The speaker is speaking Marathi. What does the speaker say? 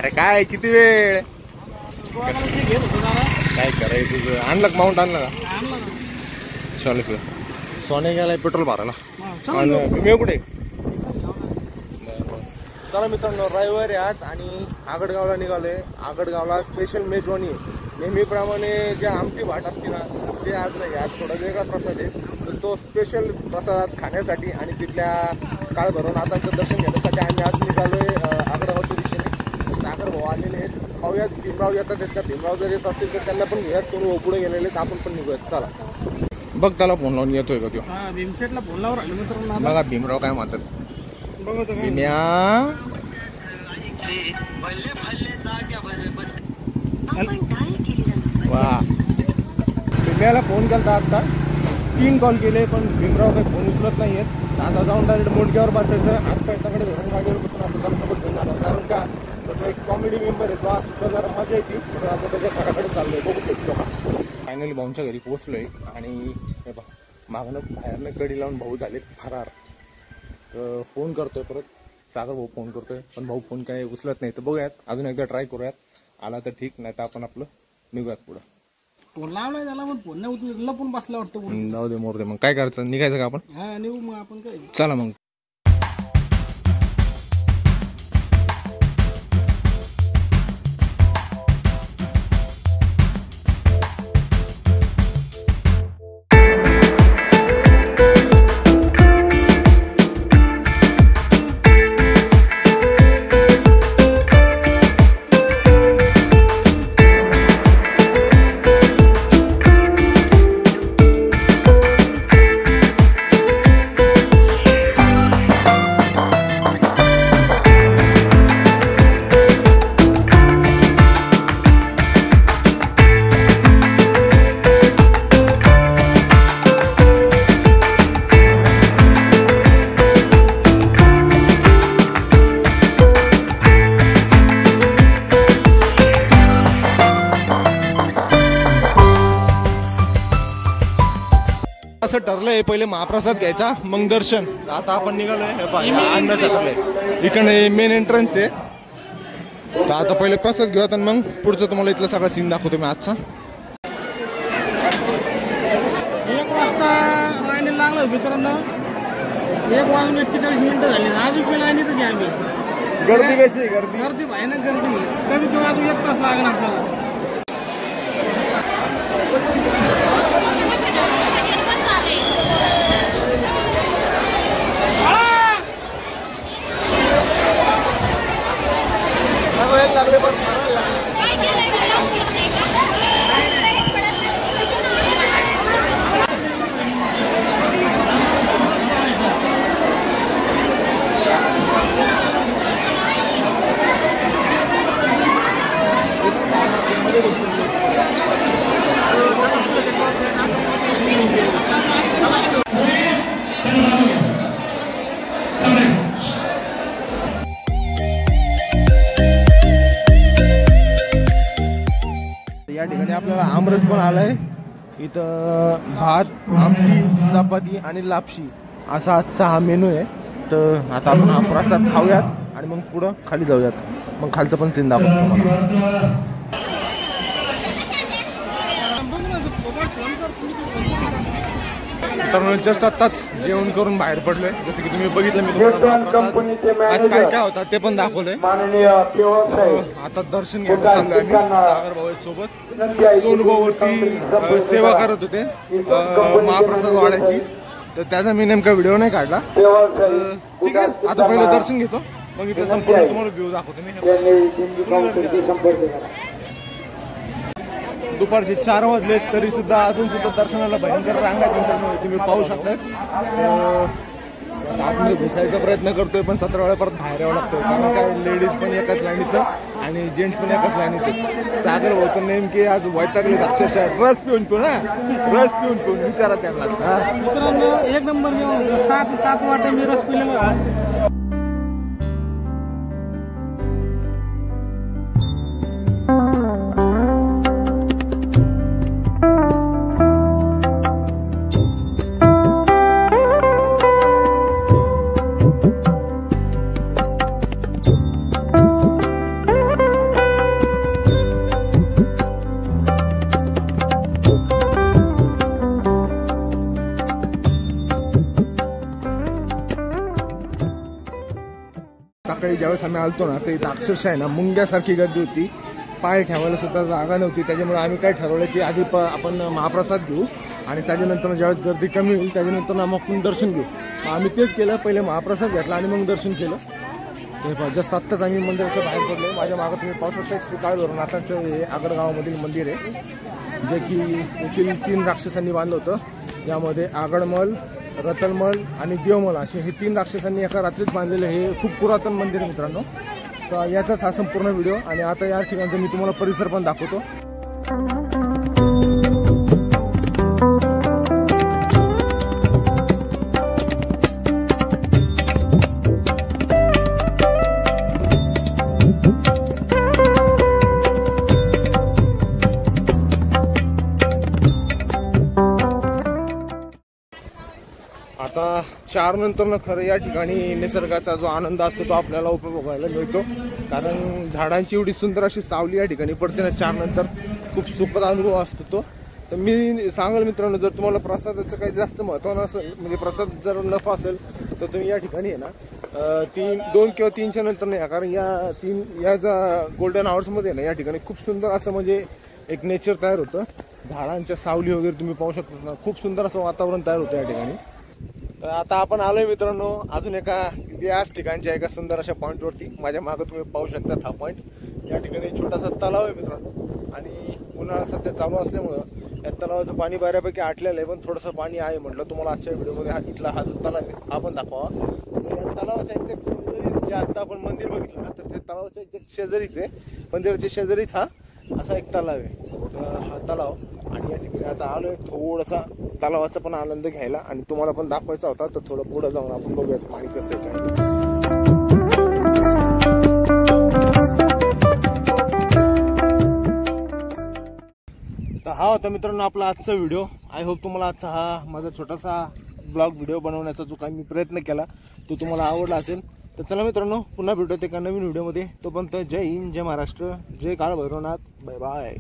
अरे काय किती वेळ काय करायचं तुझं? आणलं का माउंट आणलं का? चालेल सोने गेलाय पेट्रोल भरायला आणि मी कुठे? चला मित्रांनो, रविवार आहे आज आणि आगडगावला निघालोय. आगडगावला स्पेशल मेजवानी नेहमीप्रमाणे जे आमटी भात असते ना ते आज नाही, आज थोडा वेगळा प्रसाद आहे. तर तो स्पेशल प्रसाद आज खाण्यासाठी आणि तिथल्या काळ भरवनाथांचं दर्शन घेण्यासाठी आम्ही आज निघालोय आगडगावच्या दिशेने. सागर भाऊ आलेले आहेत, पाहूयात भीमराव येतात. त्या भीमराव जर येत असेल तर त्यांना पण घेऊयात. सोनू पुढे गेलेले तर आपण पण निघूयात. चला बघ त्याला फोन लावून येतोय का तो? भीमशेटला फोन लावून राहिले मित्रांनो. बघा भीमराव काय म्हणतात. भीम्या वा भीम्याला फोन केला आता, 3 कॉल केले पण भीमराव काही फोन उचलत नाही आहेत. आता जाऊन डायरेक्ट मोडक्यावर बसायचं, हातपायताकडे धरून गाडीवर बसून आता त्याला सोबत घेणार. कारण का तो एक कॉमेडी मेंबर आहे, तो आज सुद्धा जरा मजा येते. तर आता त्याच्या घराकडे चाललोय, बघू शकतो का. फायनली भाऊंच्या घरी पोहोचलोय आणि हे बघ मागणं बाहेरनं कडी लावून भाऊ झाले फरार. तर फोन करतोय परत, सागर भाऊ फोन करतोय पण भाऊ फोन काय उचलत नाही. तर बघूयात, अजून एकदा ट्राय करूयात. आला तर ठीक, नाही तर आपण आपलं निघूयात पुढं. फोन लावलाय त्याला पण फोन नाही उचलत, लपून बसला वाटतं. जाऊ दे मोर दे, मग काय करायचं, निघायचं का आपण? हा निघू मग आपण. काय चला मग. असं ठरलंय पहिले महाप्रसाद घ्यायचा मग दर्शन. आता आपण निघालोय अन्नाचं ठरलंय, इकडे मेन एंट्रन्स आहे. तर आता पहिले प्रसाद घेऊयात आणि मग पुढचं तुम्हाला इथला सगळा सीन दाखवतो मी आजचा. 1 वाजता लाईन लागलं मित्रांनो. 1:41 झाली, अजून लाईनीतच आहे आम्ही. गर्दी कशी आहे? गर्दी भयानक गर्दी. कमी कमी अजून 1 तास लागेल आपल्याला. लागले पण या ठिकाणी आपल्याला आमरस पण आलाय. इथं भात, आमटी, चपाती आणि लापशी असा आजचा हा मेनू आहे. तर आता आपण हा प्रसाद खाऊयात आणि मग पुढं खाली जाऊयात. मग खालचं पण सीन दाखवतो तुम्हाला. तर जस्ट आत्ताच जेवण करून बाहेर पडलोय. जसं की तुम्ही बघितलं मी तुम्हाला आज काय काय होता ते पण दाखवलंय. आता दर्शन घ्यायला चाललोय आम्ही सागर भाऊ सोबत. सोनू भाऊवरती सेवा करत होते महाप्रसाद वाढायची, तर त्याचा मी नेमका व्हिडिओ नाही काढला. ठीक आहे, आता पहिलं दर्शन घेतो, मग इथं संपूर्ण तुम्हाला व्ह्यू दाखवतो मी. दुपारचे 4 वाजले तरी सुद्धा अजून सुद्धा दर्शनाला भयंकर रांगा तुम्ही पाहू शकता. आतमध्ये घुसायचा प्रयत्न करतोय पण 17 वेळा परत बाहेर यावं लागतं. कारण काय लेडीज पण एकाच लाईनीत आणि जेंट्स पण एकाच लाईनीत. सागर होतो नेमके आज वैतागले अक्षरशः रस पिऊन विचारा त्यांना. मित्रांनो 1 नंबर जेवण, 7 वाटे मी रस पिलेला. ज्यावेळेस आम्ही आलतो ना तर इथं अक्षरशः आहे ना मुंग्यासारखी गर्दी होती, पाय ठेवायला सुद्धा जागा नव्हती. त्याच्यामुळे आम्ही काय ठरवलं की आधी आपण महाप्रसाद घेऊ आणि त्याच्यानंतर ज्यावेळेस गर्दी कमी होईल त्याच्यानंतर मग आपण दर्शन घेऊ. आम्ही तेच केलं, पहिले महाप्रसाद घेतला आणि मग दर्शन केलं. हे जस्ट आत्ताच आम्ही मंदिराच्या बाहेर पडलो. माझ्या मागं तुम्ही पाहू शकता श्री काळभैरवनाथाचं हे आगडगावामधील मंदिर आहे, जे की येथील 3 राक्षसांनी बांधलं होतं. यामध्ये आगडमल, रतलमल आणि देवमल असे हे 3 राक्षसांनी एका रात्रीत बांधलेलं हे खूप पुरातन मंदिर आहे मित्रांनो. तर याचाच हा संपूर्ण व्हिडिओ. आणि आता या ठिकाणचा मी तुम्हाला परिसर पण दाखवतो. आता 4 नंतर खरं या ठिकाणी निसर्गाचा जो आनंद असतो तो आपल्याला उपभोगायला मिळतो, कारण झाडांची एवढी सुंदर अशी सावली या ठिकाणी पडते ना 4 नंतर, खूप सुखद अनुभव असतो तो. तर मी सांगाल मित्रांनो, जर तुम्हाला प्रसादाचं काही जास्त महत्त्व नसेल, म्हणजे प्रसाद जर नफा असेल तर तुम्ही या ठिकाणी आहे ना 2 किंवा 3च्या नंतर नाही, कारण या गोल्डन आवर्समध्ये ना या ठिकाणी खूप सुंदर असं म्हणजे एक नेचर तयार होतं. झाडांच्या सावली वगैरे तुम्ही पाहू शकता ना, खूप सुंदर असं वातावरण तयार होतं या ठिकाणी. तर आता आपण आलोय मित्रांनो अजून याच ठिकाणच्या एका सुंदर अशा पॉईंटवरती. माझ्या मागं तुम्ही पाहू शकता हा पॉईंट. या ठिकाणी छोटासा तलाव आहे मित्रांनो, आणि उन्हाळा सध्या चालू असल्यामुळं या तलावाचं पाणी बऱ्यापैकी आटलेलं आहे, पण थोडंसं पाणी आहे. म्हटलं तुम्हाला आजच्या व्हिडिओमध्ये इथला हा जो तलाव आहे हा पण दाखवा. तर या तलावाच्या एक्झॅक्ट शेजारी जे आता आपण मंदिर बघितलं ना, तर ते तलावाच्या एक्झॅक्ट शेजारीच आहे, मंदिराच्या शेजारीच हा असा एक तलाव आहे. तर हा तलाव, आणि या ठिकाणी आता आलोय थोडासा तलावाचा पण आनंद घ्यायला, आणि तुम्हाला पण दाखवायचा होता. तर थोडं पुढे जाऊन आपण बघूयात पाणी कसं आहे काय. तर हा होता मित्रांनो आपला आजचा व्हिडिओ. आय होप तुम्हाला आजचा हा माझा छोटासा ब्लॉग व्हिडिओ बनवण्याचा जो काही मी प्रयत्न केला तो तुम्हाला आवडला असेल. तर चला मित्रांनो, पुन्हा भेटूयात एका नवीन व्हिडिओमध्ये. तोपर्यंत जय हिंद, जय महाराष्ट्र, जय काळभैरवनाथ, बाय बाय.